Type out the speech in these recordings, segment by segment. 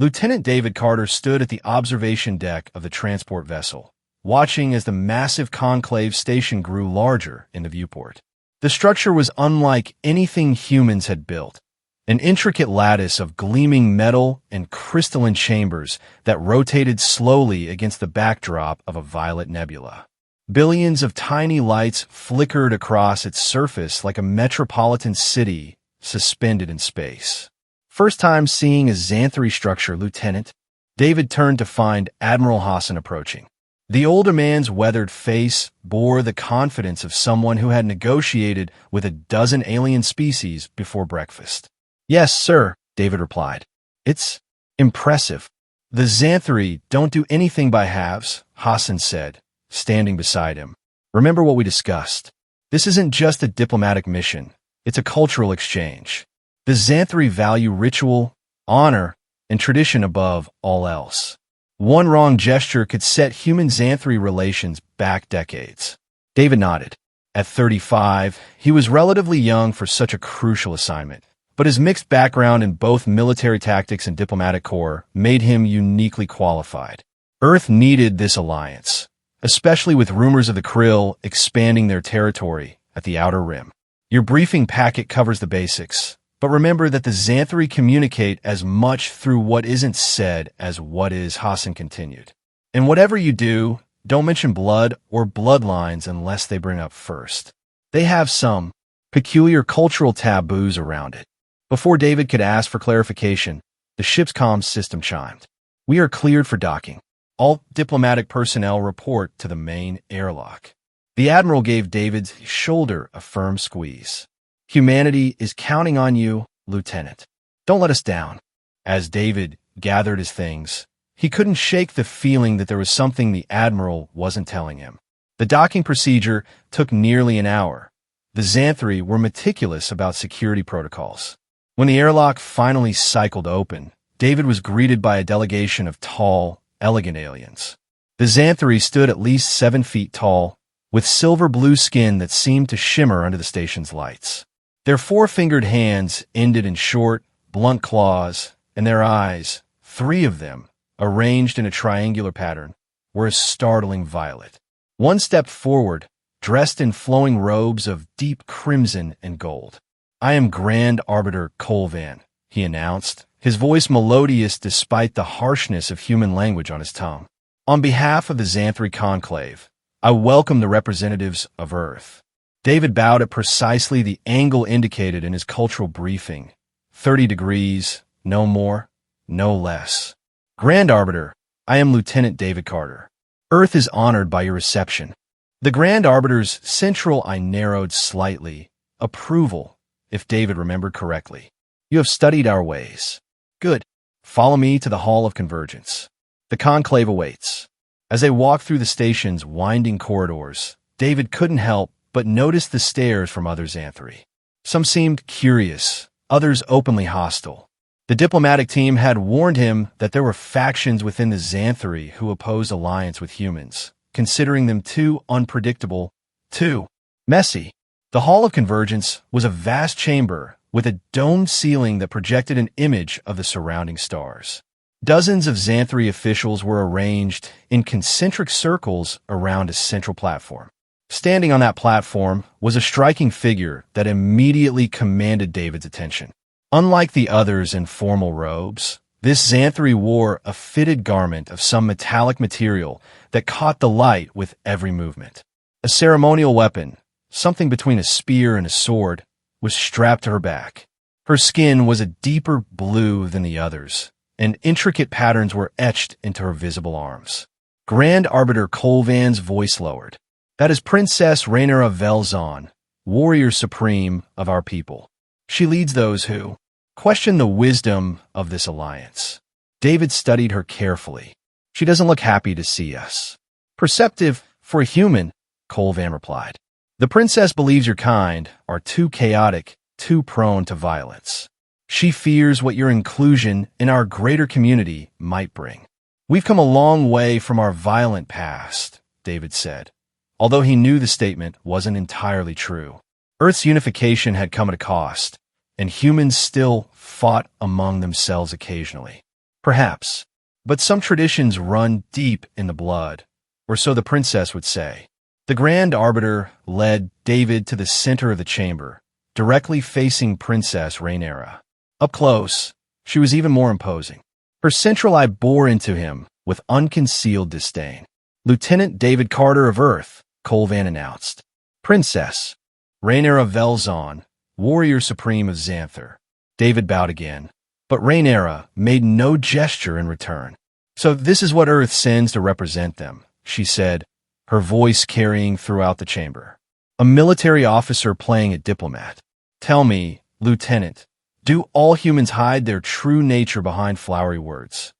Lieutenant David Carter stood at the observation deck of the transport vessel, watching as the massive conclave station grew larger in the viewport. The structure was unlike anything humans had built, an intricate lattice of gleaming metal and crystalline chambers that rotated slowly against the backdrop of a violet nebula. Billions of tiny lights flickered across its surface like a metropolitan city suspended in space. First time seeing a Xanthri structure, Lieutenant. David turned to find Admiral Hassan approaching. The older man's weathered face bore the confidence of someone who had negotiated with a dozen alien species before breakfast. Yes, sir, David replied. It's impressive. The Xanthri don't do anything by halves, Hassan said, standing beside him. Remember what we discussed. This isn't just a diplomatic mission. It's a cultural exchange. The Xanthri value ritual, honor, and tradition above all else. One wrong gesture could set human-Xanthri relations back decades. David nodded. At 35, he was relatively young for such a crucial assignment, but his mixed background in both military tactics and diplomatic corps made him uniquely qualified. Earth needed this alliance, especially with rumors of the Krill expanding their territory at the Outer Rim. Your briefing packet covers the basics, but remember that the Xanthri communicate as much through what isn't said as what is, Hassan continued. And whatever you do, don't mention blood or bloodlines unless they bring up first. They have some peculiar cultural taboos around it. Before David could ask for clarification, the ship's comms system chimed. We are cleared for docking. All diplomatic personnel report to the main airlock. The Admiral gave David's shoulder a firm squeeze. Humanity is counting on you, Lieutenant. Don't let us down. As David gathered his things, he couldn't shake the feeling that there was something the Admiral wasn't telling him. The docking procedure took nearly an hour. The Xanthri were meticulous about security protocols. When the airlock finally cycled open, David was greeted by a delegation of tall, elegant aliens. The Xanthri stood at least 7 feet tall, with silver-blue skin that seemed to shimmer under the station's lights. Their four-fingered hands ended in short, blunt claws, and their eyes, 3 of them, arranged in a triangular pattern, were a startling violet. One stepped forward, dressed in flowing robes of deep crimson and gold. I am Grand Arbiter Colvan, he announced, his voice melodious despite the harshness of human language on his tongue. On behalf of the Xanthri Conclave, I welcome the representatives of Earth. David bowed at precisely the angle indicated in his cultural briefing. 30 degrees, no more, no less. Grand Arbiter, I am Lieutenant David Carter. Earth is honored by your reception. The Grand Arbiter's central eye narrowed slightly. Approval, if David remembered correctly. You have studied our ways. Good. Follow me to the Hall of Convergence. The conclave awaits. As they walked through the station's winding corridors, David couldn't help but notice the stares from other Xanthri. Some seemed curious, others openly hostile. The diplomatic team had warned him that there were factions within the Xanthri who opposed alliance with humans, considering them too unpredictable, too messy. The Hall of Convergence was a vast chamber with a domed ceiling that projected an image of the surrounding stars. Dozens of Xanthri officials were arranged in concentric circles around a central platform. Standing on that platform was a striking figure that immediately commanded David's attention. Unlike the others in formal robes, this Xanthri wore a fitted garment of some metallic material that caught the light with every movement. A ceremonial weapon, something between a spear and a sword, was strapped to her back. Her skin was a deeper blue than the others, and intricate patterns were etched into her visible arms. Grand Arbiter Colvan's voice lowered. That is Princess Rhaenyra Velzon, warrior supreme of our people. She leads those who question the wisdom of this alliance. David studied her carefully. She doesn't look happy to see us. Perceptive for a human, Colvan replied. The princess believes your kind are too chaotic, too prone to violence. She fears what your inclusion in our greater community might bring. We've come a long way from our violent past, David said, although he knew the statement wasn't entirely true. Earth's unification had come at a cost, and humans still fought among themselves occasionally. Perhaps. But some traditions run deep in the blood, or so the princess would say. The Grand Arbiter led David to the center of the chamber, directly facing Princess Rhaenyra. Up close, she was even more imposing. Her central eye bore into him with unconcealed disdain. "Lieutenant David Carter of Earth," Colvan announced. "Princess Rhaenyra Velzon, warrior supreme of Xanthar." David bowed again, but Rhaenyra made no gesture in return. "So this is what Earth sends to represent them," she said, her voice carrying throughout the chamber. A military officer playing a diplomat. "Tell me, Lieutenant, do all humans hide their true nature behind flowery words?"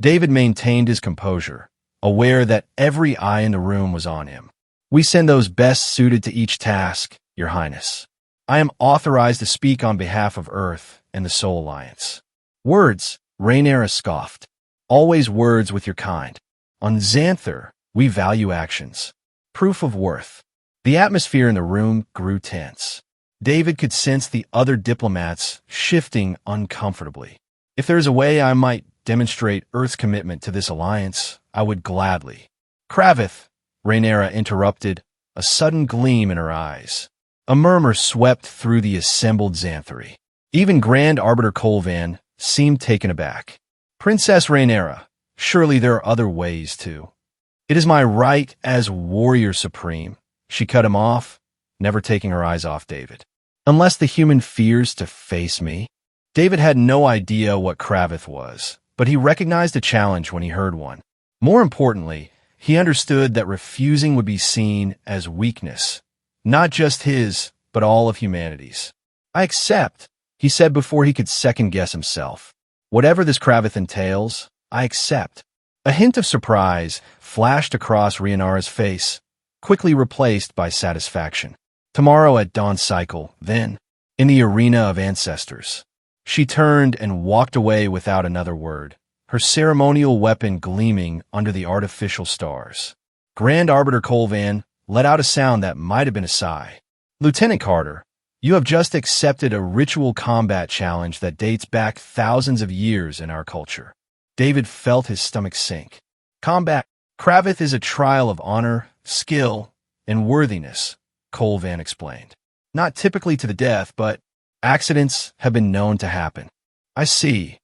David maintained his composure, aware that every eye in the room was on him. "We send those best suited to each task, Your Highness. I am authorized to speak on behalf of Earth and the Soul Alliance." "Words," Rhaenyra scoffed. "Always words with your kind. On Xanthar, we value actions. Proof of worth." The atmosphere in the room grew tense. David could sense the other diplomats shifting uncomfortably. "If there is a way I might demonstrate Earth's commitment to this alliance, I would gladly." "Kravith," Rhaenyra interrupted, a sudden gleam in her eyes. A murmur swept through the assembled Xanthari. Even Grand Arbiter Colvan seemed taken aback. "Princess Rhaenyra, surely there are other ways too." "It is my right as warrior supreme," she cut him off, never taking her eyes off David. "Unless the human fears to face me." David had no idea what Kravith was, but he recognized a challenge when he heard one. More importantly, he understood that refusing would be seen as weakness, not just his, but all of humanity's. "I accept," he said before he could second-guess himself. "Whatever this Kravith entails, I accept." A hint of surprise flashed across Rhaenyra's face, quickly replaced by satisfaction. "Tomorrow at dawn cycle, then, in the arena of ancestors." She turned and walked away without another word, her ceremonial weapon gleaming under the artificial stars. Grand Arbiter Colvan let out a sound that might have been a sigh. "Lieutenant Carter, you have just accepted a ritual combat challenge that dates back thousands of years in our culture." David felt his stomach sink. "Combat Kravith is a trial of honor, skill, and worthiness," Colvan explained. "Not typically to the death, but accidents have been known to happen." "I see,"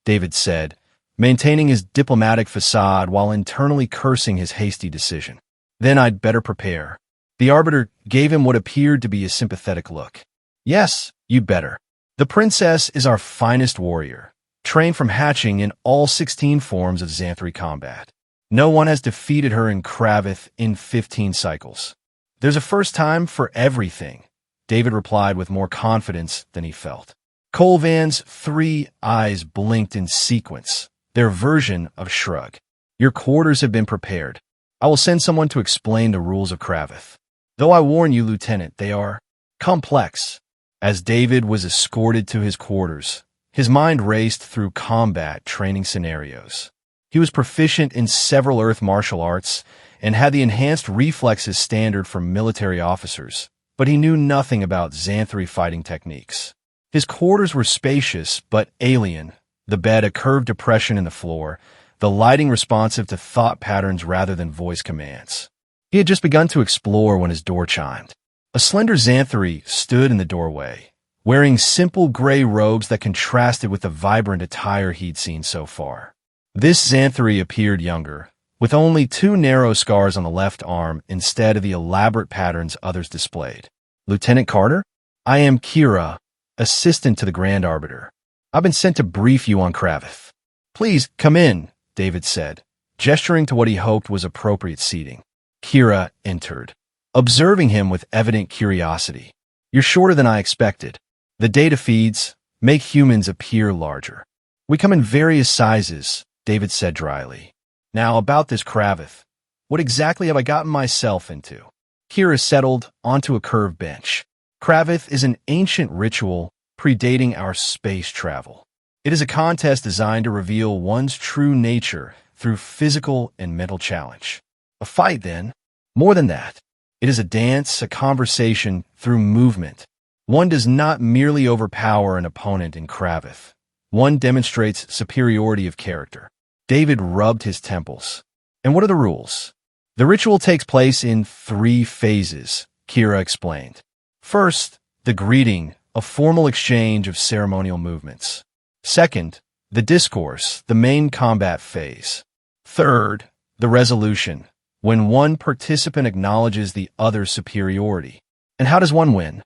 David said, maintaining his diplomatic facade while internally cursing his hasty decision. "Then I'd better prepare." The Arbiter gave him what appeared to be a sympathetic look. "Yes, you'd better. The princess is our finest warrior, trained from hatching in all 16 forms of Xanthari combat. No one has defeated her in Kravith in 15 cycles. There's a first time for everything," David replied with more confidence than he felt. Colvan's 3 eyes blinked in sequence, their version of shrug. "Your quarters have been prepared. I will send someone to explain the rules of Kravith. Though I warn you, Lieutenant, they are complex." As David was escorted to his quarters, his mind raced through combat training scenarios. He was proficient in several Earth martial arts and had the enhanced reflexes standard for military officers, but he knew nothing about Xanthari fighting techniques. His quarters were spacious but alien, the bed a curved depression in the floor, the lighting responsive to thought patterns rather than voice commands. He had just begun to explore when his door chimed. A slender Xanthari stood in the doorway, wearing simple gray robes that contrasted with the vibrant attire he'd seen so far. This Xanthari appeared younger, with only 2 narrow scars on the left arm instead of the elaborate patterns others displayed. "Lieutenant Carter? I am Kira, assistant to the Grand Arbiter. I've been sent to brief you on Kravith." "Please, come in," David said, gesturing to what he hoped was appropriate seating. Kira entered, observing him with evident curiosity. "You're shorter than I expected. The data feeds make humans appear larger." "We come in various sizes," David said dryly. "Now, about this Kravith. What exactly have I gotten myself into?" Kira settled onto a curved bench. "Kravith is an ancient ritual predating our space travel. It is a contest designed to reveal one's true nature through physical and mental challenge. A fight, then? More than that. It is a dance, a conversation through movement. One does not merely overpower an opponent in Kravith. One demonstrates superiority of character. David rubbed his temples. And what are the rules? The ritual takes place in 3 phases, Kira explained. First, the greeting, a formal exchange of ceremonial movements. Second, the discourse, the main combat phase. Third, the resolution, when one participant acknowledges the other's superiority. And how does one win?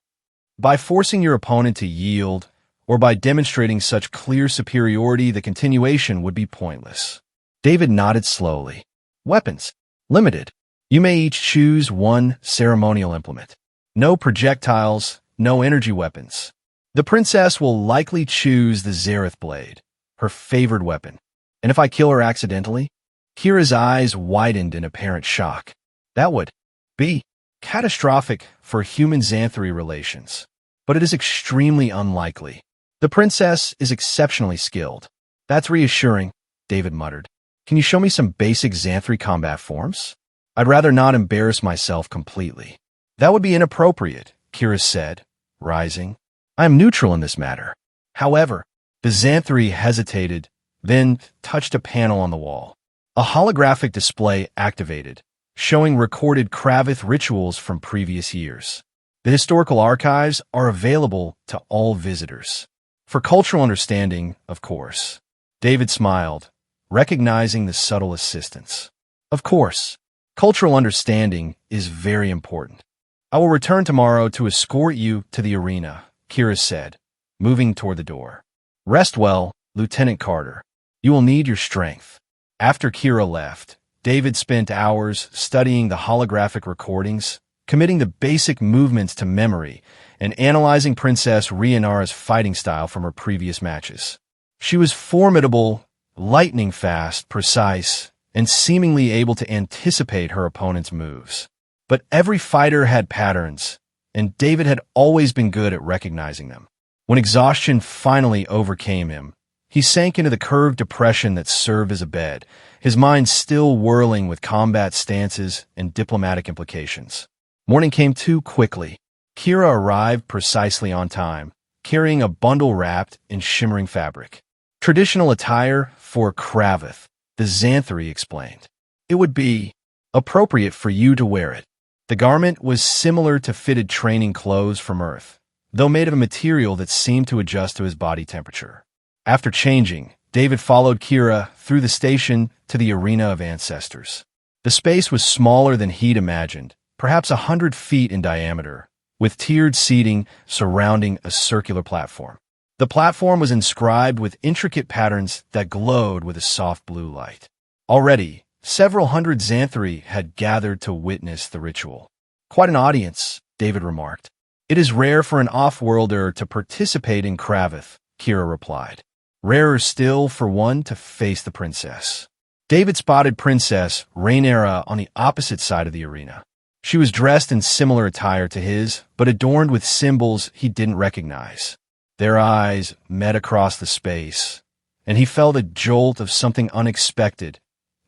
By forcing your opponent to yield, or by demonstrating such clear superiority the continuation would be pointless. David nodded slowly. Weapons. Limited. You may each choose one ceremonial implement. No projectiles, no energy weapons. The princess will likely choose the Zareth blade, her favored weapon. And if I kill her accidentally? Kira's eyes widened in apparent shock. That would be catastrophic for human-Xanthri relations. But it is extremely unlikely. The princess is exceptionally skilled. That's reassuring, David muttered. Can you show me some basic Xanthri combat forms? I'd rather not embarrass myself completely. That would be inappropriate, Kira said, rising. I am neutral in this matter. However, the Xanthri hesitated, then touched a panel on the wall. A holographic display activated, showing recorded Kravith rituals from previous years. The historical archives are available to all visitors. For cultural understanding, of course. David smiled, recognizing the subtle assistance. Of course, cultural understanding is very important. I will return tomorrow to escort you to the arena, Kira said, moving toward the door. Rest well, Lieutenant Carter. You will need your strength. After Kira left, David spent hours studying the holographic recordings, committing the basic movements to memory, and analyzing Princess Rhaenyra's fighting style from her previous matches. She was formidable, lightning fast, precise, and seemingly able to anticipate her opponent's moves. But every fighter had patterns, and David had always been good at recognizing them. When exhaustion finally overcame him, he sank into the curved depression that served as a bed, his mind still whirling with combat stances and diplomatic implications. Morning came too quickly. Kira arrived precisely on time, carrying a bundle wrapped in shimmering fabric. Traditional attire for Kravith, the Xanthri explained. It would be appropriate for you to wear it. The garment was similar to fitted training clothes from Earth, though made of a material that seemed to adjust to his body temperature. After changing, David followed Kira through the station to the Arena of Ancestors. The space was smaller than he'd imagined, perhaps 100 feet in diameter, with tiered seating surrounding a circular platform. The platform was inscribed with intricate patterns that glowed with a soft blue light. Already, several hundred Xanthri had gathered to witness the ritual. Quite an audience, David remarked. It is rare for an off-worlder to participate in Kravith, Kira replied. Rarer still for one to face the princess. David spotted Princess Rhaenyra on the opposite side of the arena. She was dressed in similar attire to his, but adorned with symbols he didn't recognize. Their eyes met across the space, and he felt a jolt of something unexpected,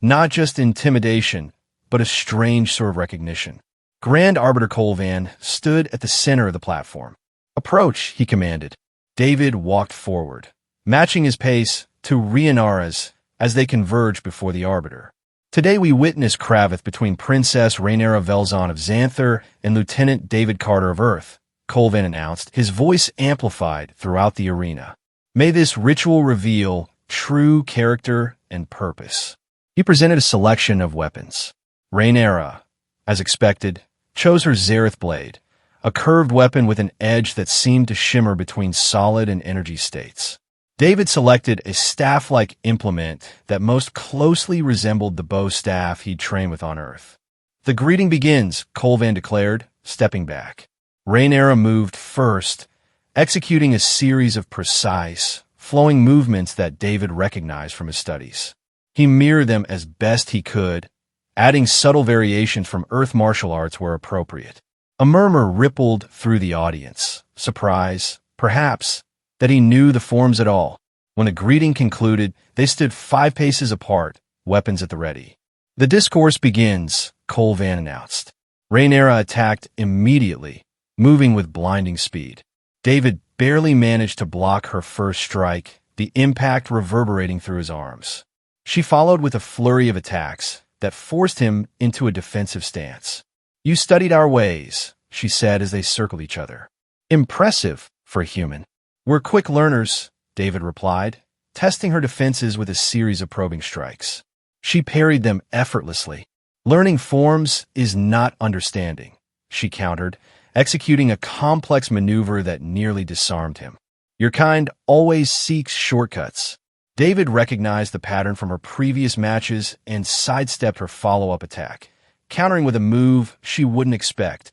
not just intimidation, but a strange sort of recognition. Grand Arbiter Colvan stood at the center of the platform. Approach, he commanded. David walked forward, matching his pace to Rhaenyra's as they converged before the Arbiter. Today we witness Kravith between Princess Rhaenyra Velzon of Xanthar and Lieutenant David Carter of Earth, Colvan announced, his voice amplified throughout the arena. May this ritual reveal true character and purpose. He presented a selection of weapons. Rhaenyra, as expected, chose her Zareth blade, a curved weapon with an edge that seemed to shimmer between solid and energy states. David selected a staff-like implement that most closely resembled the bow staff he'd trained with on Earth. The greeting begins, Colvan declared, stepping back. Rhaenyra moved first, executing a series of precise, flowing movements that David recognized from his studies. He mirrored them as best he could, adding subtle variations from Earth martial arts where appropriate. A murmur rippled through the audience, surprise, perhaps, that he knew the forms at all. When the greeting concluded, they stood 5 paces apart, weapons at the ready. The discourse begins, Colvan announced. Rhaenyra attacked immediately, moving with blinding speed. David barely managed to block her first strike, the impact reverberating through his arms. She followed with a flurry of attacks that forced him into a defensive stance. "You studied our ways," she said as they circled each other. "Impressive for a human." "We're quick learners," David replied, testing her defenses with a series of probing strikes. She parried them effortlessly. "Learning forms is not understanding," she countered, executing a complex maneuver that nearly disarmed him. "Your kind always seeks shortcuts." David recognized the pattern from her previous matches and sidestepped her follow-up attack, countering with a move she wouldn't expect,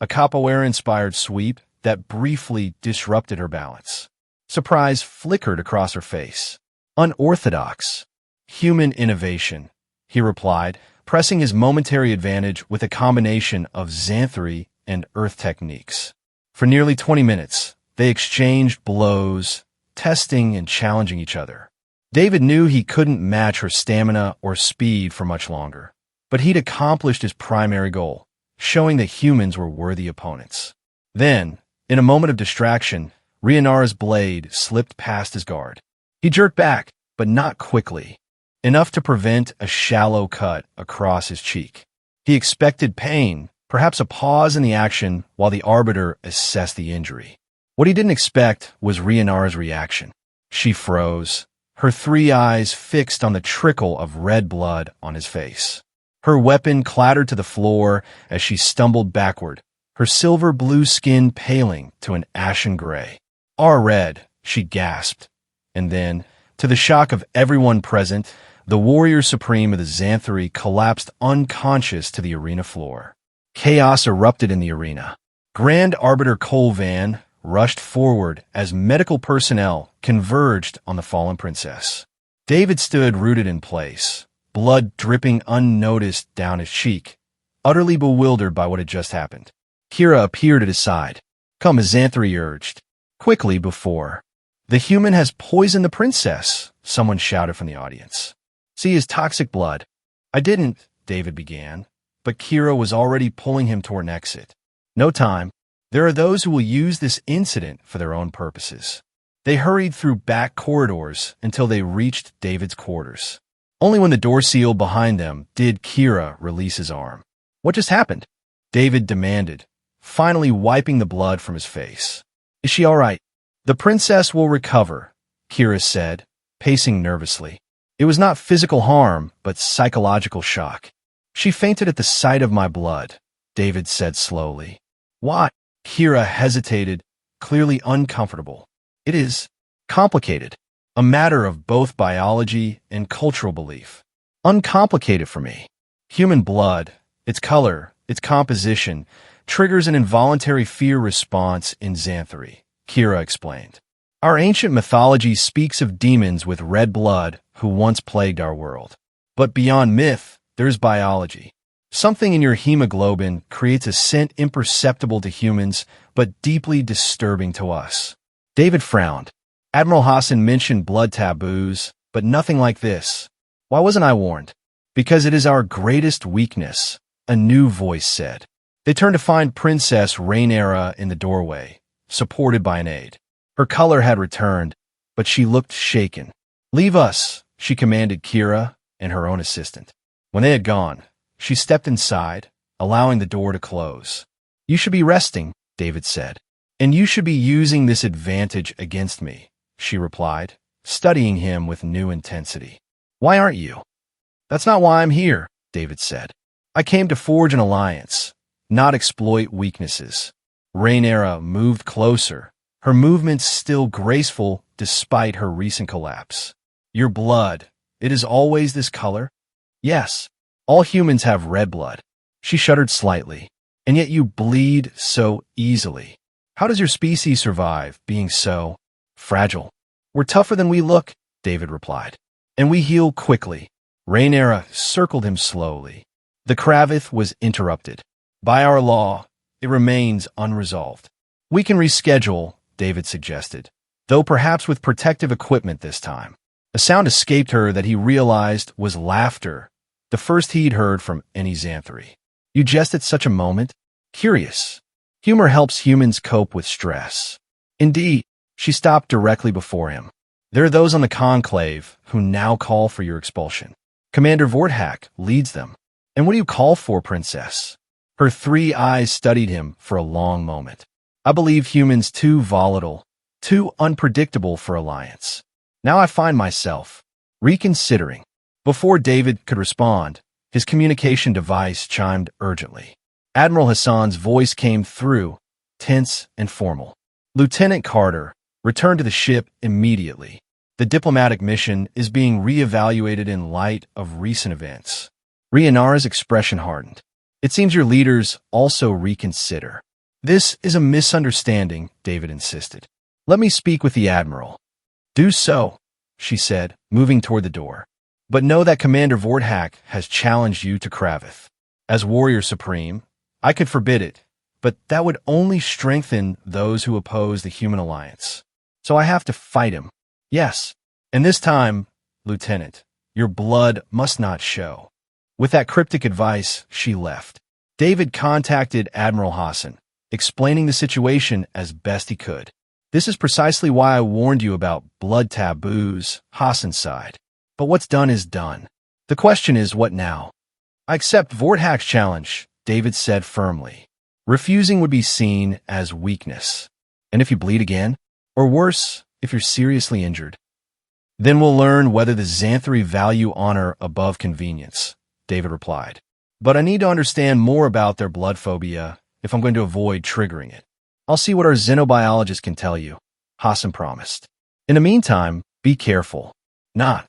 a capoeira-inspired sweep that briefly disrupted her balance. Surprise flickered across her face. "Unorthodox. Human innovation," he replied, pressing his momentary advantage with a combination of Xanthary and Earth techniques. For nearly 20 minutes, they exchanged blows, testing and challenging each other. David knew he couldn't match her stamina or speed for much longer, but he'd accomplished his primary goal, showing that humans were worthy opponents. Then, in a moment of distraction, Rianara's blade slipped past his guard. He jerked back, but not quickly, enough to prevent a shallow cut across his cheek. He expected pain, perhaps a pause in the action while the arbiter assessed the injury. What he didn't expect was Rianara's reaction. She froze, her three eyes fixed on the trickle of red blood on his face. Her weapon clattered to the floor as she stumbled backward, her silver blue skin paling to an ashen gray. "Our red," she gasped, and then, to the shock of everyone present, the warrior supreme of the Xanthary collapsed unconscious to the arena floor. Chaos erupted in the arena. Grand Arbiter Colvan rushed forward as medical personnel converged on the fallen princess. David stood rooted in place, blood dripping unnoticed down his cheek, utterly bewildered by what had just happened. Kira appeared at his side. "Come," as Xanthary urged. "Quickly before." "The human has poisoned the princess," someone shouted from the audience. "See his toxic blood." "I didn't," David began, but Kira was already pulling him toward an exit. "No time. There are those who will use this incident for their own purposes." They hurried through back corridors until they reached David's quarters. Only when the door sealed behind them did Kira release his arm. "What just happened?" David demanded, finally wiping the blood from his face. "Is she all right?" "The princess will recover," Kira said, pacing nervously. "It was not physical harm, but psychological shock." "She fainted at the sight of my blood," David said slowly. "Why?" Kira hesitated, clearly uncomfortable. "It is complicated. A matter of both biology and cultural belief. Uncomplicated for me. Human blood, its color, its composition, triggers an involuntary fear response in Xanthary," Kira explained. "Our ancient mythology speaks of demons with red blood who once plagued our world. But beyond myth, there's biology. Something in your hemoglobin creates a scent imperceptible to humans, but deeply disturbing to us." David frowned. Admiral Hassan mentioned blood taboos, but nothing like this. "Why wasn't I warned?" "Because it is our greatest weakness," a new voice said. They turned to find Princess Rhaenyra in the doorway, supported by an aide. Her color had returned, but she looked shaken. "Leave us," she commanded Kira and her own assistant. When they had gone, she stepped inside, allowing the door to close. "You should be resting," David said. "And you should be using this advantage against me," she replied, studying him with new intensity. "Why aren't you?" "That's not why I'm here," David said. "I came to forge an alliance, not exploit weaknesses." Rhaenyra moved closer, her movements still graceful despite her recent collapse. "Your blood, it is always this color?" "Yes. All humans have red blood." She shuddered slightly. "And yet you bleed so easily. How does your species survive, being so fragile?" "We're tougher than we look," David replied. "And we heal quickly." Rhaenyra circled him slowly. The Kravith was interrupted. "By our law, it remains unresolved." "We can reschedule," David suggested, though perhaps with protective equipment this time. A sound escaped her that he realized was laughter, the first he'd heard from any Xanthary. "You jest at such a moment?" "Curious. Humor helps humans cope with stress." "Indeed." She stopped directly before him. There are those on the conclave who now call for your expulsion. Commander Vorthak leads them. And what do you call for, Princess? Her 3 eyes studied him for a long moment. I believe humans too volatile, too unpredictable for alliance. Now I find myself reconsidering. Before David could respond, his communication device chimed urgently. Admiral Hassan's voice came through, tense and formal. Lieutenant Carter, return to the ship immediately. The diplomatic mission is being reevaluated in light of recent events. Rhaenyra's expression hardened. It seems your leaders also reconsider. This is a misunderstanding, David insisted. Let me speak with the Admiral. Do so, she said, moving toward the door. But know that Commander Vorthak has challenged you to Kravith. As Warrior Supreme, I could forbid it, but that would only strengthen those who oppose the human alliance. So I have to fight him. Yes, and this time, Lieutenant, your blood must not show. With that cryptic advice, she left. David contacted Admiral Hassan, explaining the situation as best he could. This is precisely why I warned you about blood taboos, Hassan sighed. But what's done is done. The question is, what now? I accept Vorthak's challenge, David said firmly. Refusing would be seen as weakness. And if you bleed again? Or worse, if you're seriously injured? Then we'll learn whether the Xanthari value honor above convenience, David replied. But I need to understand more about their blood phobia if I'm going to avoid triggering it. I'll see what our xenobiologist can tell you, Hassan promised. In the meantime, be careful. Not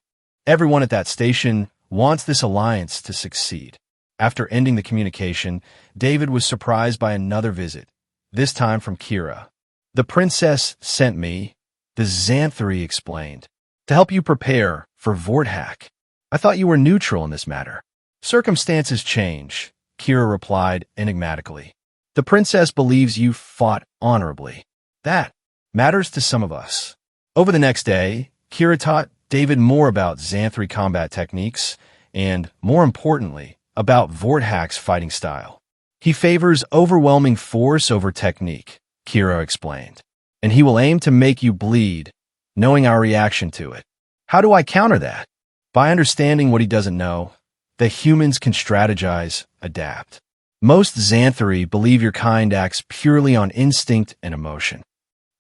everyone at that station wants this alliance to succeed. After ending the communication, David was surprised by another visit, this time from Kira. The princess sent me, the Xanthari explained, to help you prepare for Vorthak. I thought you were neutral in this matter. Circumstances change, Kira replied enigmatically. The princess believes you fought honorably. That matters to some of us. Over the next day, Kira taught David more about Xanthari combat techniques and, more importantly, about Vorthak's fighting style. He favors overwhelming force over technique, Kira explained, and he will aim to make you bleed, knowing our reaction to it. How do I counter that? By understanding what he doesn't know, that humans can strategize, adapt. Most Xanthari believe your kind acts purely on instinct and emotion.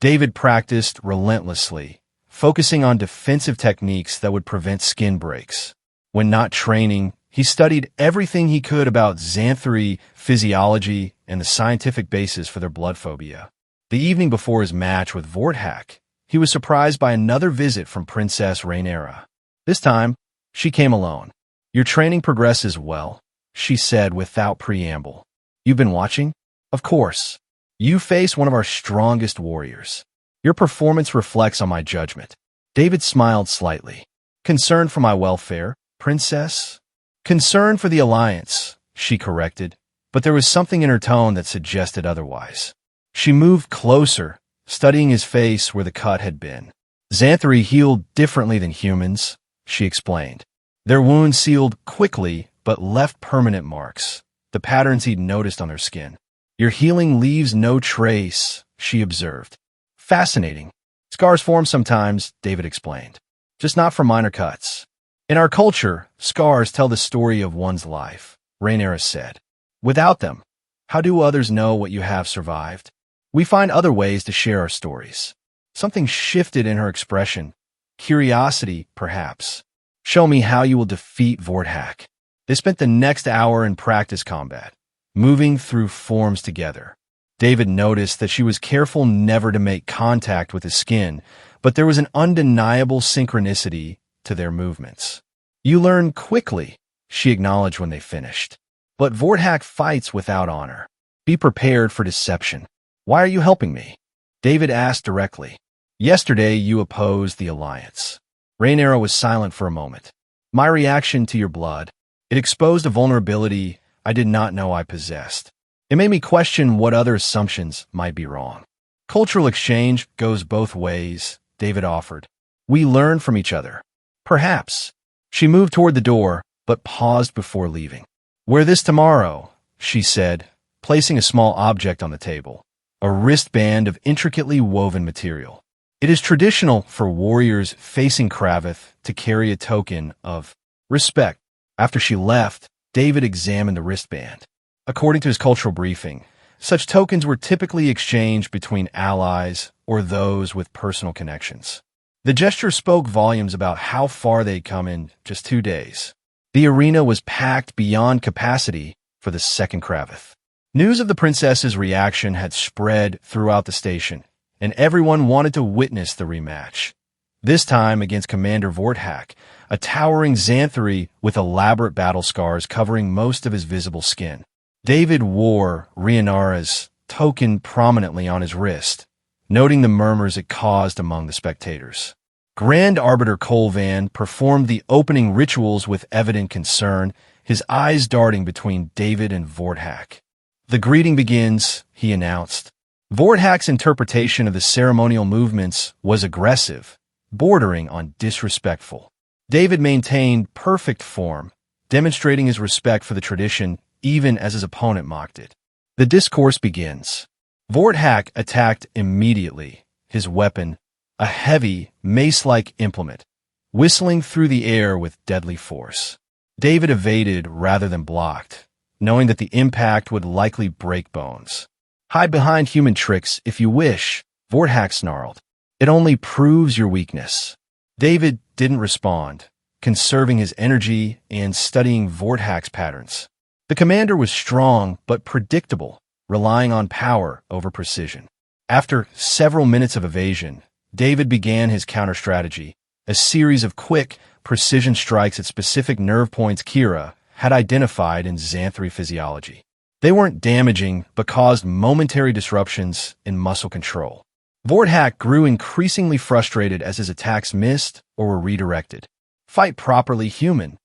David practiced relentlessly, focusing on defensive techniques that would prevent skin breaks. When not training, he studied everything he could about Xanthari physiology and the scientific basis for their blood phobia. The evening before his match with Vorthak, he was surprised by another visit from Princess Rhaenyra. This time, she came alone. Your training progresses well, she said without preamble. You've been watching? Of course. You face one of our strongest warriors. Your performance reflects on my judgment. David smiled slightly. Concern for my welfare, Princess? Concern for the alliance, she corrected, but there was something in her tone that suggested otherwise. She moved closer, studying his face where the cut had been. Xanthari healed differently than humans, she explained. Their wounds sealed quickly but left permanent marks, the patterns he'd noticed on their skin. Your healing leaves no trace, she observed. Fascinating. Scars form sometimes, David explained. Just not from minor cuts. In our culture, scars tell the story of one's life, Rhaenyra said. Without them, how do others know what you have survived? We find other ways to share our stories. Something shifted in her expression. Curiosity, perhaps. Show me how you will defeat Vorthak. They spent the next hour in practice combat, moving through forms together. David noticed that she was careful never to make contact with his skin, but there was an undeniable synchronicity to their movements. You learn quickly, she acknowledged when they finished. But Vorthak fights without honor. Be prepared for deception. Why are you helping me? David asked directly. Yesterday you opposed the alliance. Rhaenyra was silent for a moment. My reaction to your blood, it exposed a vulnerability I did not know I possessed. It made me question what other assumptions might be wrong. Cultural exchange goes both ways, David offered. We learn from each other. Perhaps. She moved toward the door, but paused before leaving. Wear this tomorrow, she said, placing a small object on the table, a wristband of intricately woven material. It is traditional for warriors facing Kravith to carry a token of respect. After she left, David examined the wristband. According to his cultural briefing, such tokens were typically exchanged between allies or those with personal connections. The gesture spoke volumes about how far they'd come in just 2 days. The arena was packed beyond capacity for the second Kravith. News of the princess's reaction had spread throughout the station, and everyone wanted to witness the rematch. This time against Commander Vorthak, a towering Xanthri with elaborate battle scars covering most of his visible skin. David wore Rhaenyra's token prominently on his wrist, noting the murmurs it caused among the spectators. Grand Arbiter Colvan performed the opening rituals with evident concern, his eyes darting between David and Vorthak. "The greeting begins," he announced. Vorthak's interpretation of the ceremonial movements was aggressive, bordering on disrespectful. David maintained perfect form, demonstrating his respect for the tradition even as his opponent mocked it. The discourse begins. Vorthak attacked immediately, his weapon, a heavy, mace-like implement, whistling through the air with deadly force. David evaded rather than blocked, knowing that the impact would likely break bones. "Hide behind human tricks if you wish," Vorthak snarled. "It only proves your weakness." David didn't respond, conserving his energy and studying Vorthak's patterns. The commander was strong but predictable, relying on power over precision. After several minutes of evasion, David began his counter-strategy, a series of quick, precision strikes at specific nerve points Kira had identified in Xanthri physiology. They weren't damaging, but caused momentary disruptions in muscle control. Vorthak grew increasingly frustrated as his attacks missed or were redirected. "Fight properly, human."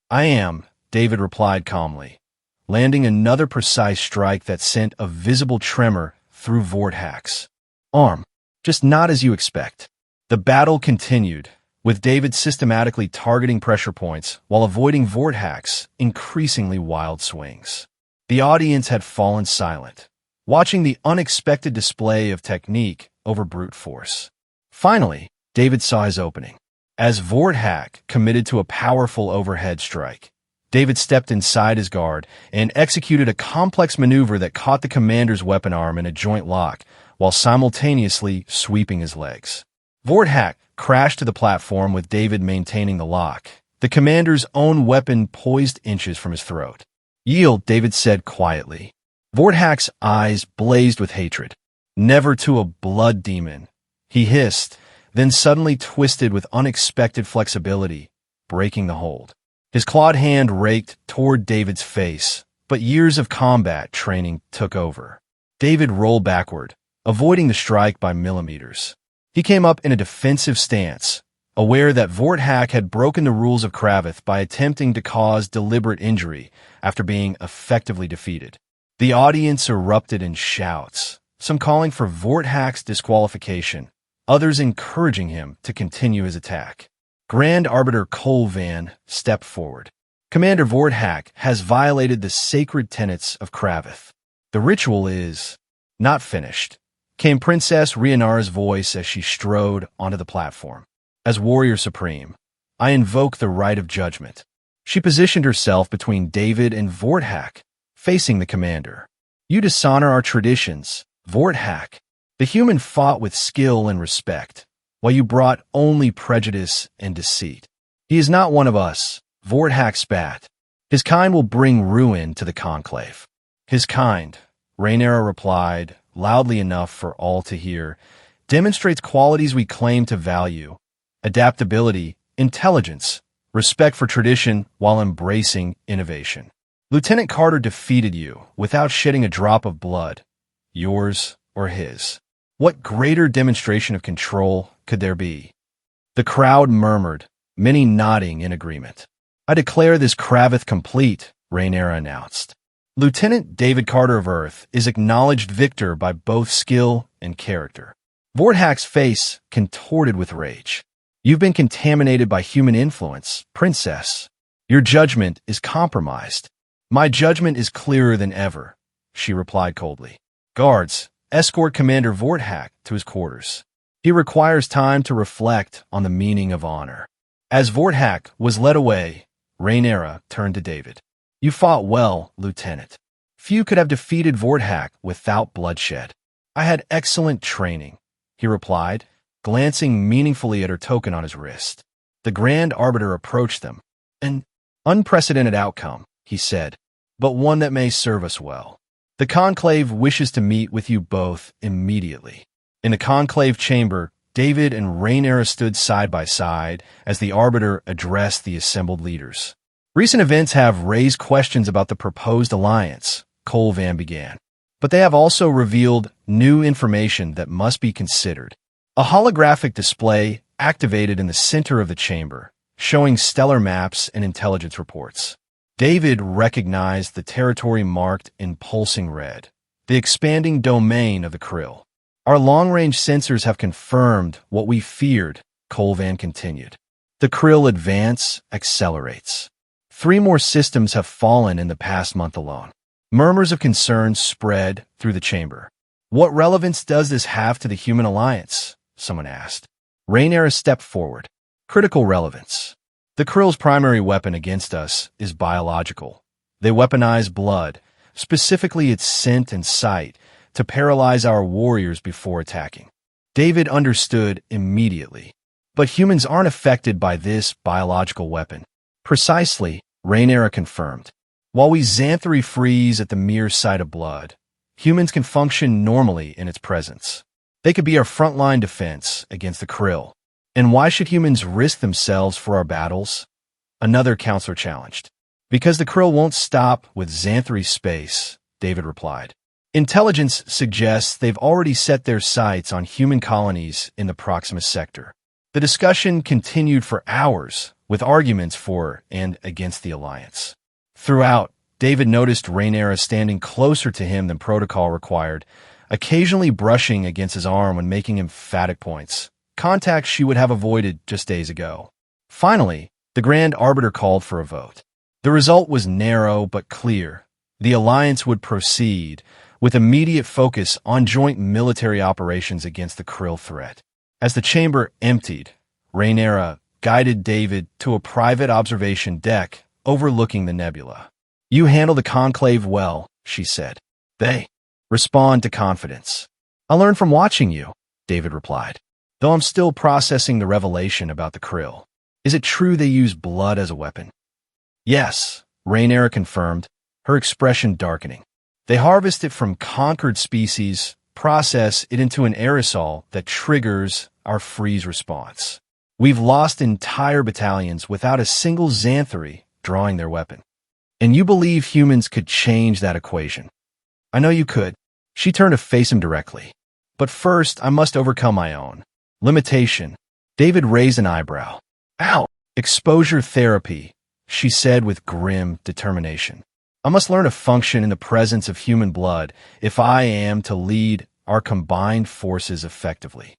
"I am," David replied calmly, landing another precise strike that sent a visible tremor through Vorthak's arm. "Just not as you expect." The battle continued, with David systematically targeting pressure points while avoiding Vorthak's increasingly wild swings. The audience had fallen silent, watching the unexpected display of technique over brute force. Finally, David saw his opening. As Vorthak committed to a powerful overhead strike, David stepped inside his guard and executed a complex maneuver that caught the commander's weapon arm in a joint lock while simultaneously sweeping his legs. Vorthak crashed to the platform with David maintaining the lock, the commander's own weapon poised inches from his throat. "Yield," David said quietly. Vorthak's eyes blazed with hatred. "Never to a blood demon," he hissed, then suddenly twisted with unexpected flexibility, breaking the hold. His clawed hand raked toward David's face, but years of combat training took over. David rolled backward, avoiding the strike by millimeters. He came up in a defensive stance, aware that Vorthak had broken the rules of Kravith by attempting to cause deliberate injury after being effectively defeated. The audience erupted in shouts, some calling for Vorthak's disqualification, others encouraging him to continue his attack. Grand Arbiter Colvan stepped forward. "Commander Vorthak has violated the sacred tenets of Kravith. The ritual is not finished," came Princess Rhaenyra's voice as she strode onto the platform. "As warrior supreme, I invoke the right of judgment." She positioned herself between David and Vorthak, facing the commander. "You dishonor our traditions, Vorthak." The human fought with skill and respect, while you brought only prejudice and deceit. "He is not one of us," Vorthak spat. "His kind will bring ruin to the conclave." "His kind," Rhaenyra replied, loudly enough for all to hear, "demonstrates qualities we claim to value: adaptability, intelligence, respect for tradition while embracing innovation. Lieutenant Carter defeated you without shedding a drop of blood, yours or his. What greater demonstration of control could there be?" The crowd murmured, many nodding in agreement. "I declare this Kravith complete," Rhaenyra announced. Lieutenant David Carter of Earth is acknowledged victor by both skill and character. Vorthak's face contorted with rage. "You've been contaminated by human influence, Princess. Your judgment is compromised." "My judgment is clearer than ever," she replied coldly. "Guards, escort Commander Vorthak to his quarters." He requires time to reflect on the meaning of honor. As Vorthak was led away, Rhaenyra turned to David. You fought well, Lieutenant. Few could have defeated Vorthak without bloodshed. I had excellent training, he replied, glancing meaningfully at her token on his wrist. The Grand Arbiter approached them. An unprecedented outcome, he said, but one that may serve us well. The Conclave wishes to meet with you both immediately. In the Conclave chamber, David and Rhaenyra stood side by side as the Arbiter addressed the assembled leaders. Recent events have raised questions about the proposed alliance, Colvan began. But they have also revealed new information that must be considered. A holographic display activated in the center of the chamber, showing stellar maps and intelligence reports. David recognized the territory marked in pulsing red, the expanding domain of the Krill. Our long-range sensors have confirmed what we feared, Colvan continued. The Krill advance accelerates. 3 more systems have fallen in the past month alone. Murmurs of concern spread through the chamber. What relevance does this have to the human alliance? Someone asked. Rhaenyra stepped forward. Critical relevance. The Krill's primary weapon against us is biological. They weaponize blood, specifically its scent and sight, to paralyze our warriors before attacking. David understood immediately. But humans aren't affected by this biological weapon. Precisely, Rhaenyra confirmed. While we xanthary freeze at the mere sight of blood, humans can function normally in its presence. They could be our frontline defense against the Krill. And why should humans risk themselves for our battles? Another counselor challenged. Because the Krill won't stop with xanthary space, David replied. Intelligence suggests they've already set their sights on human colonies in the Proximus sector. The discussion continued for hours, with arguments for and against the alliance. Throughout, David noticed Rhaenyra standing closer to him than protocol required, occasionally brushing against his arm when making emphatic points, contacts she would have avoided just days ago. Finally, the Grand Arbiter called for a vote. The result was narrow but clear. The alliance would proceed, with immediate focus on joint military operations against the Krill threat. As the chamber emptied, Rhaenyra guided David to a private observation deck overlooking the nebula. You handle the Conclave well, she said. They respond to confidence. I learned from watching you, David replied, though I'm still processing the revelation about the Krill. Is it true they use blood as a weapon? Yes, Rhaenyra confirmed, her expression darkening. They harvest it from conquered species, process it into an aerosol that triggers our freeze response. We've lost entire battalions without a single xanthary drawing their weapon. And you believe humans could change that equation? I know you could. She turned to face him directly. But first, I must overcome my own limitation. David raised an eyebrow. Ow! Exposure therapy, she said with grim determination. I must learn to function in the presence of human blood if I am to lead our combined forces effectively.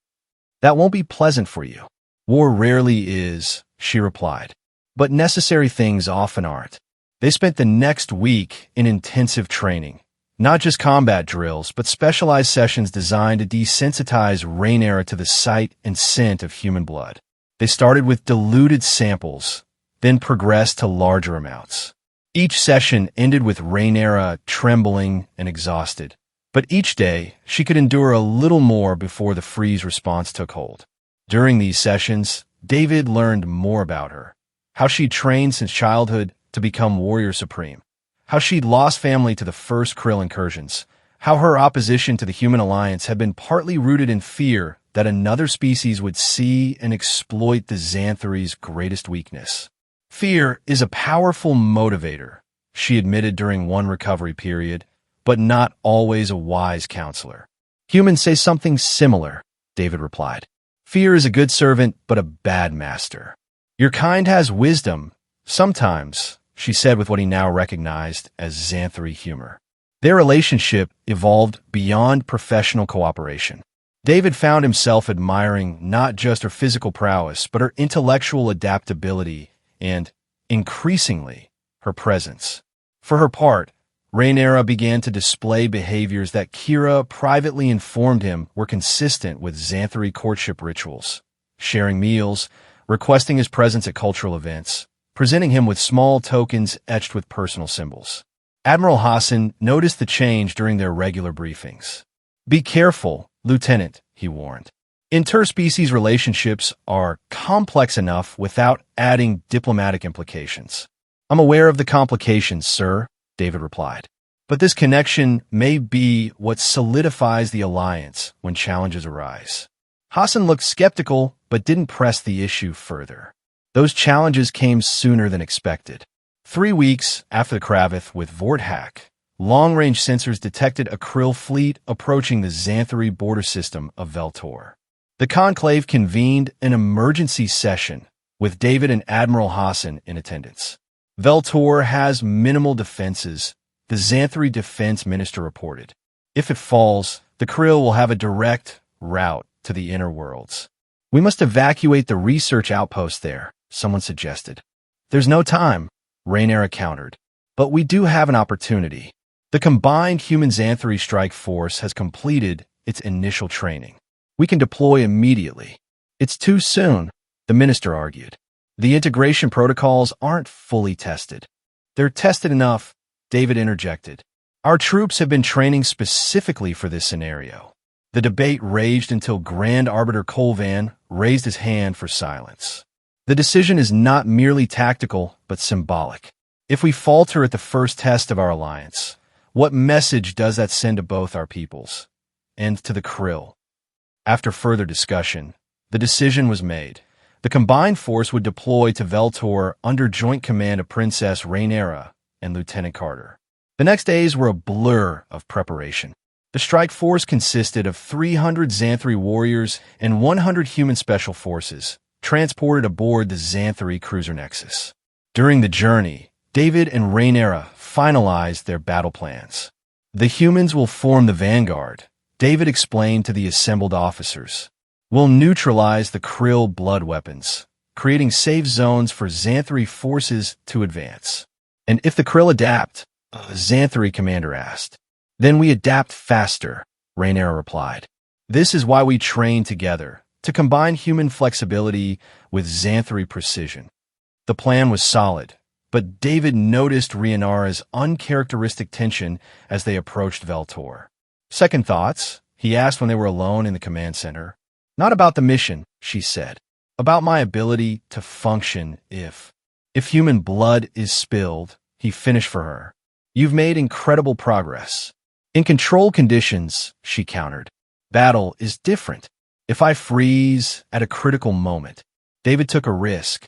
That won't be pleasant for you. War rarely is, she replied. But necessary things often aren't. They spent the next week in intensive training. Not just combat drills, but specialized sessions designed to desensitize Rhaenyra to the sight and scent of human blood. They started with diluted samples, then progressed to larger amounts. Each session ended with Rhaenyra trembling and exhausted. But each day, she could endure a little more before the freeze response took hold. During these sessions, David learned more about her. How she'd trained since childhood to become warrior supreme. How she'd lost family to the first Krill incursions. How her opposition to the human alliance had been partly rooted in fear that another species would see and exploit the xanthary's greatest weakness. Fear is a powerful motivator, she admitted during one recovery period, but not always a wise counselor. Humans say something similar, David replied. Fear is a good servant, but a bad master. Your kind has wisdom, sometimes, she said with what he now recognized as xanthary humor. Their relationship evolved beyond professional cooperation. David found himself admiring not just her physical prowess, but her intellectual adaptability and, increasingly, her presence. For her part, Rhaenyra began to display behaviors that Kira privately informed him were consistent with Xanthari courtship rituals, sharing meals, requesting his presence at cultural events, presenting him with small tokens etched with personal symbols. Admiral Hassan noticed the change during their regular briefings. "Be careful, Lieutenant," he warned. "Interspecies relationships are complex enough without adding diplomatic implications." "I'm aware of the complications, sir," David replied. "But this connection may be what solidifies the alliance when challenges arise." Hassan looked skeptical but didn't press the issue further. Those challenges came sooner than expected. 3 weeks after the Kravith with Vorthak, long-range sensors detected a Krill fleet approaching the Xanthari border system of Veltor. The Conclave convened an emergency session with David and Admiral Hassan in attendance. "Veltor has minimal defenses," the Xanthari defense minister reported. "If it falls, the Krill will have a direct route to the inner worlds." "We must evacuate the research outpost there," someone suggested. "There's no time," Rhaenyra countered. "But we do have an opportunity. The combined human Xanthari strike force has completed its initial training. We can deploy immediately." "It's too soon," the minister argued. "The integration protocols aren't fully tested." "They're tested enough," David interjected. "Our troops have been training specifically for this scenario." The debate raged until Grand Arbiter Colvan raised his hand for silence. "The decision is not merely tactical, but symbolic. If we falter at the first test of our alliance, what message does that send to both our peoples and to the Krill?" After further discussion, the decision was made. The combined force would deploy to Veltor under joint command of Princess Rhaenyra and Lieutenant Carter. The next days were a blur of preparation. The strike force consisted of 300 Xanthari warriors and 100 human special forces, transported aboard the Xanthari cruiser Nexus. During the journey, David and Rhaenyra finalized their battle plans. "The humans will form the vanguard," David explained to the assembled officers. "We'll neutralize the Krill blood weapons, creating safe zones for Xanthari forces to advance." "And if the Krill adapt?" a Xanthari commander asked. "Then we adapt faster," Rhaenyra replied. "This is why we train together, to combine human flexibility with Xanthari precision." The plan was solid, but David noticed Rhaenyra's uncharacteristic tension as they approached Veltor. "Second thoughts?" he asked when they were alone in the command center. "Not about the mission," she said. "About my ability to function if human blood is spilled," he finished for her. "You've made incredible progress." "In controlled conditions," she countered. "Battle is different. If I freeze at a critical moment." David took a risk,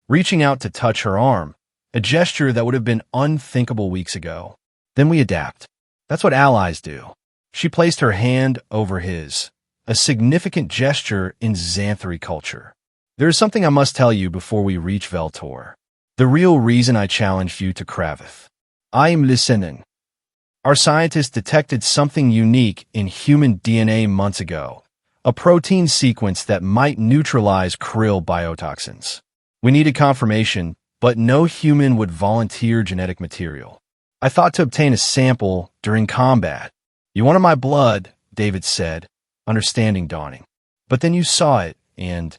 reaching out to touch her arm, a gesture that would have been unthinkable weeks ago. "Then we adapt. That's what allies do." She placed her hand over his, a significant gesture in Xanthari culture. "There is something I must tell you before we reach Veltor. The real reason I challenged you to Kravith. I am listening. Our scientists detected something unique in human DNA months ago, a protein sequence that might neutralize Krill biotoxins. We needed confirmation, but no human would volunteer genetic material. I thought to obtain a sample during combat. You wanted my blood," David said, understanding dawning. "But then you saw it and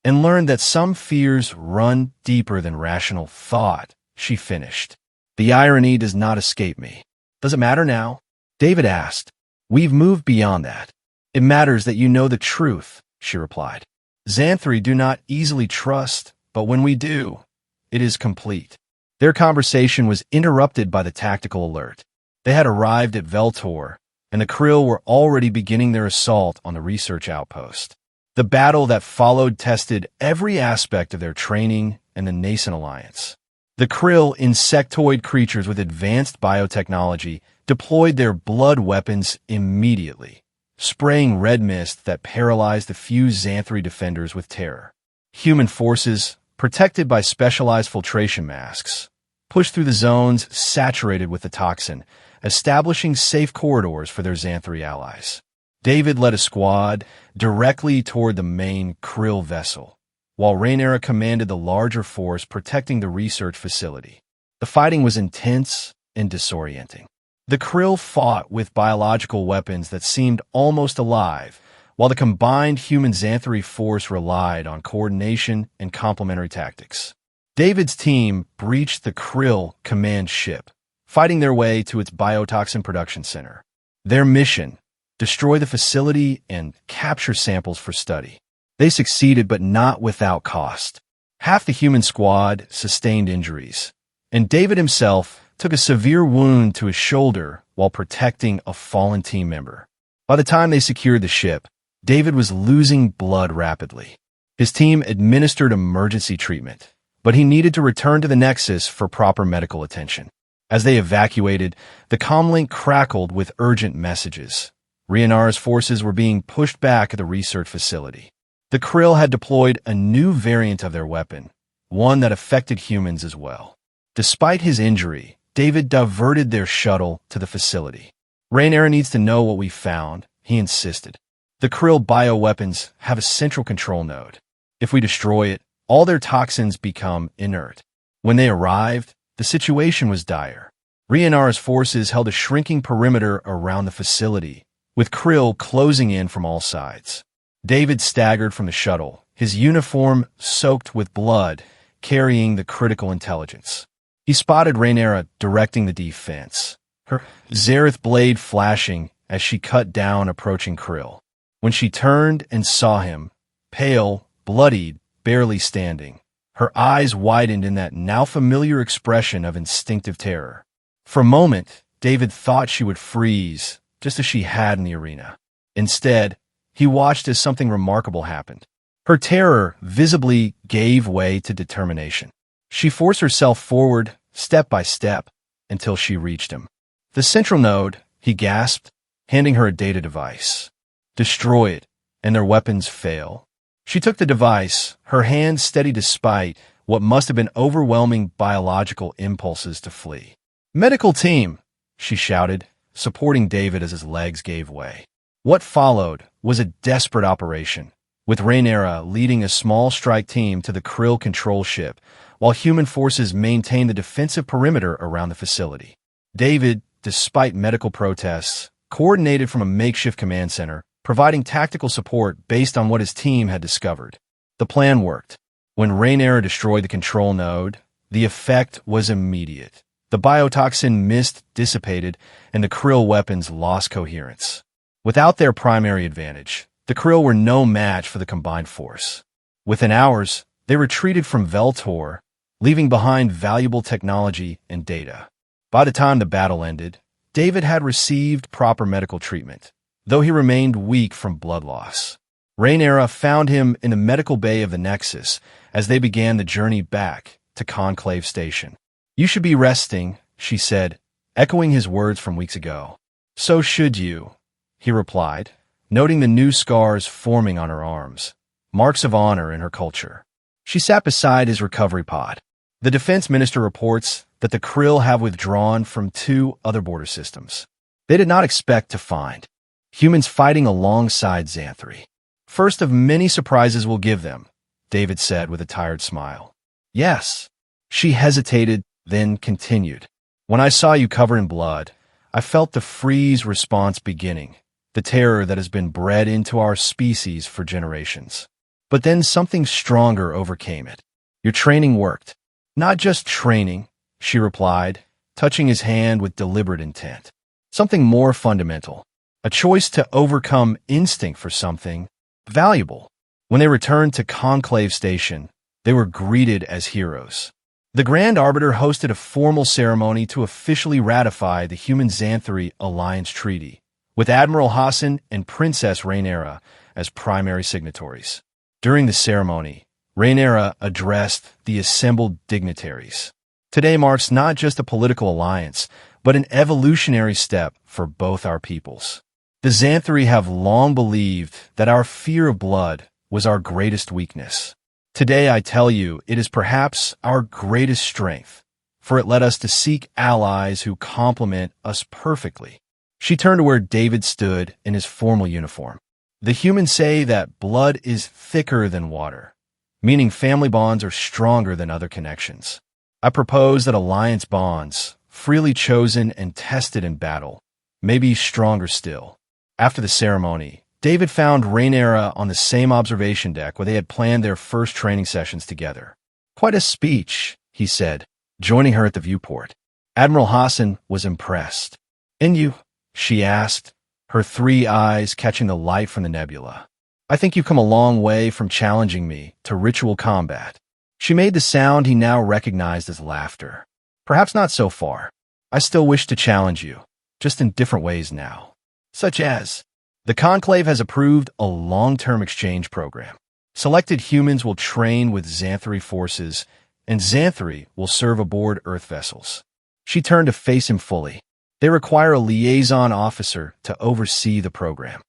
learned that some fears run deeper than rational thought," she finished. "The irony does not escape me." "Does it matter now?" David asked. "We've moved beyond that. It matters that you know the truth," she replied. "Xanthari do not easily trust, but when we do, it is complete." Their conversation was interrupted by the tactical alert. They had arrived at Veltor, and the Krill were already beginning their assault on the research outpost. The battle that followed tested every aspect of their training and the nascent alliance. The Krill, insectoid creatures with advanced biotechnology, deployed their blood weapons immediately, spraying red mist that paralyzed the few Xanthari defenders with terror. Human forces, protected by specialized filtration masks, pushed through the zones saturated with the toxin, establishing safe corridors for their Xanthari allies. David led a squad directly toward the main Krill vessel, while Rhaenyra commanded the larger force protecting the research facility. The fighting was intense and disorienting. The Krill fought with biological weapons that seemed almost alive, while the combined human Xanthari force relied on coordination and complementary tactics. David's team breached the Krill command ship, fighting their way to its biotoxin production center. Their mission: destroy the facility and capture samples for study. They succeeded, but not without cost. Half the human squad sustained injuries, and David himself took a severe wound to his shoulder while protecting a fallen team member. By the time they secured the ship, David was losing blood rapidly. His team administered emergency treatment, but he needed to return to the Nexus for proper medical attention. As they evacuated, the comlink crackled with urgent messages. Rhaenyra's forces were being pushed back at the research facility. The Krill had deployed a new variant of their weapon, one that affected humans as well. Despite his injury, David diverted their shuttle to the facility. Rhaenyra needs to know what we found, he insisted. The Krill bioweapons have a central control node. If we destroy it, all their toxins become inert. When they arrived, the situation was dire. Rhaenyra's forces held a shrinking perimeter around the facility, with Krill closing in from all sides. David staggered from the shuttle, his uniform soaked with blood, carrying the critical intelligence. He spotted Rhaenyra directing the defense, her Zareth blade flashing as she cut down approaching Krill. When she turned and saw him, pale, bloodied, barely standing, her eyes widened in that now familiar expression of instinctive terror. For a moment, David thought she would freeze, just as she had in the arena. Instead, he watched as something remarkable happened. Her terror visibly gave way to determination. She forced herself forward, step by step, until she reached him. The central node, he gasped, handing her a data device. Destroy it, and their weapons fail. She took the device, her hand steady despite what must have been overwhelming biological impulses to flee. "Medical team!" she shouted, supporting David as his legs gave way. What followed was a desperate operation, with Rhaenyra leading a small strike team to the Krill control ship, while human forces maintained the defensive perimeter around the facility. David, despite medical protests, coordinated from a makeshift command center, providing tactical support based on what his team had discovered. The plan worked. When Rhaenyra destroyed the control node, the effect was immediate. The biotoxin mist dissipated, and the Krill weapons lost coherence. Without their primary advantage, the Krill were no match for the combined force. Within hours, they retreated from Veltor, leaving behind valuable technology and data. By the time the battle ended, David had received proper medical treatment, though he remained weak from blood loss. Rhaenyra found him in the medical bay of the Nexus as they began the journey back to Conclave Station. "You should be resting," she said, echoing his words from weeks ago. "So should you," he replied, noting the new scars forming on her arms, marks of honor in her culture. She sat beside his recovery pod. The defense minister reports that the Krill have withdrawn from 2 other border systems. They did not expect to find humans fighting alongside Xanthari. "First of many surprises we'll give them," David said with a tired smile. "Yes." She hesitated, then continued. "When I saw you covered in blood, I felt the freeze response beginning, the terror that has been bred into our species for generations. But then something stronger overcame it. Your training worked." "Not just training," she replied, touching his hand with deliberate intent. "Something more fundamental. A choice to overcome instinct for something valuable." When they returned to Conclave Station, they were greeted as heroes. The Grand Arbiter hosted a formal ceremony to officially ratify the Human Xanthari Alliance Treaty, with Admiral Hassan and Princess Rhaenyra as primary signatories. During the ceremony, Rhaenyra addressed the assembled dignitaries. "Today marks not just a political alliance, but an evolutionary step for both our peoples. The Xanthari have long believed that our fear of blood was our greatest weakness. Today I tell you it is perhaps our greatest strength, for it led us to seek allies who complement us perfectly." She turned to where David stood in his formal uniform. "The humans say that blood is thicker than water, meaning family bonds are stronger than other connections. I propose that alliance bonds, freely chosen and tested in battle, maybe stronger still. After the ceremony, David found Rhaenyra on the same observation deck where they had planned their first training sessions together. "Quite a speech," he said, joining her at the viewport. Admiral Hassan was impressed. "And you?" she asked, her three eyes catching the light from the nebula. "I think you've come a long way from challenging me to ritual combat." She made the sound he now recognized as laughter. "Perhaps not so far. I still wish to challenge you, just in different ways now." "Such as?" "The Conclave has approved a long-term exchange program. Selected humans will train with Xanthari forces, and Xanthari will serve aboard Earth vessels." She turned to face him fully. "They require a liaison officer to oversee the program."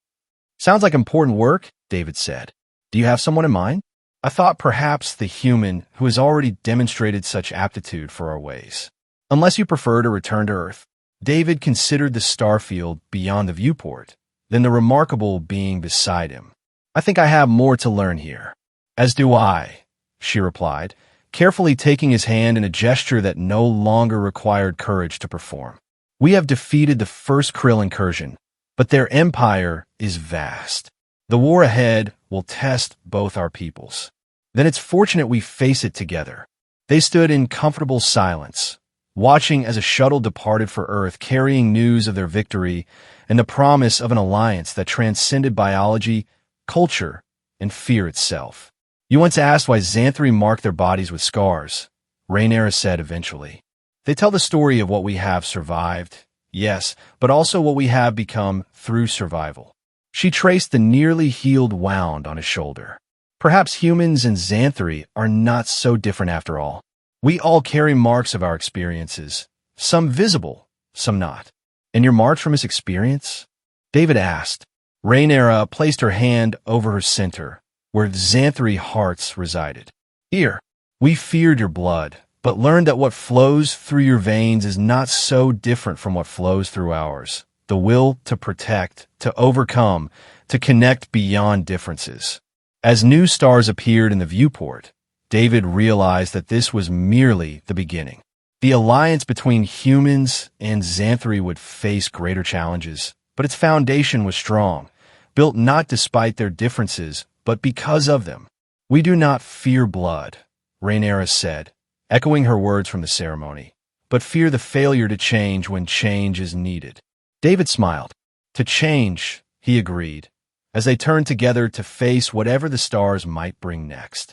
"Sounds like important work," David said. "Do you have someone in mind?" "I thought perhaps the human who has already demonstrated such aptitude for our ways. Unless you prefer to return to Earth." David considered the starfield beyond the viewport, then the remarkable being beside him. "I think I have more to learn here." "As do I," she replied, carefully taking his hand in a gesture that no longer required courage to perform. "We have defeated the first Krill incursion, but their empire is vast. The war ahead will test both our peoples. Then it's fortunate we face it together." They stood in comfortable silence, watching as a shuttle departed for Earth, carrying news of their victory and the promise of an alliance that transcended biology, culture, and fear itself. "You once asked why Xanthari marked their bodies with scars," Rhaenyra said eventually. "They tell the story of what we have survived, yes, but also what we have become through survival." She traced the nearly healed wound on his shoulder. "Perhaps humans and Xanthari are not so different after all. We all carry marks of our experiences, some visible, some not." "And your marks from his experience?" David asked. Rhaenyra placed her hand over her center, where Xanthari hearts resided. "Here, we feared your blood, but learned that what flows through your veins is not so different from what flows through ours. The will to protect, to overcome, to connect beyond differences." As new stars appeared in the viewport, David realized that this was merely the beginning. The alliance between humans and Xanthari would face greater challenges, but its foundation was strong, built not despite their differences, but because of them. "We do not fear blood," Rhaenyra said, echoing her words from the ceremony, "but fear the failure to change when change is needed." David smiled. "To change," he agreed, as they turned together to face whatever the stars might bring next.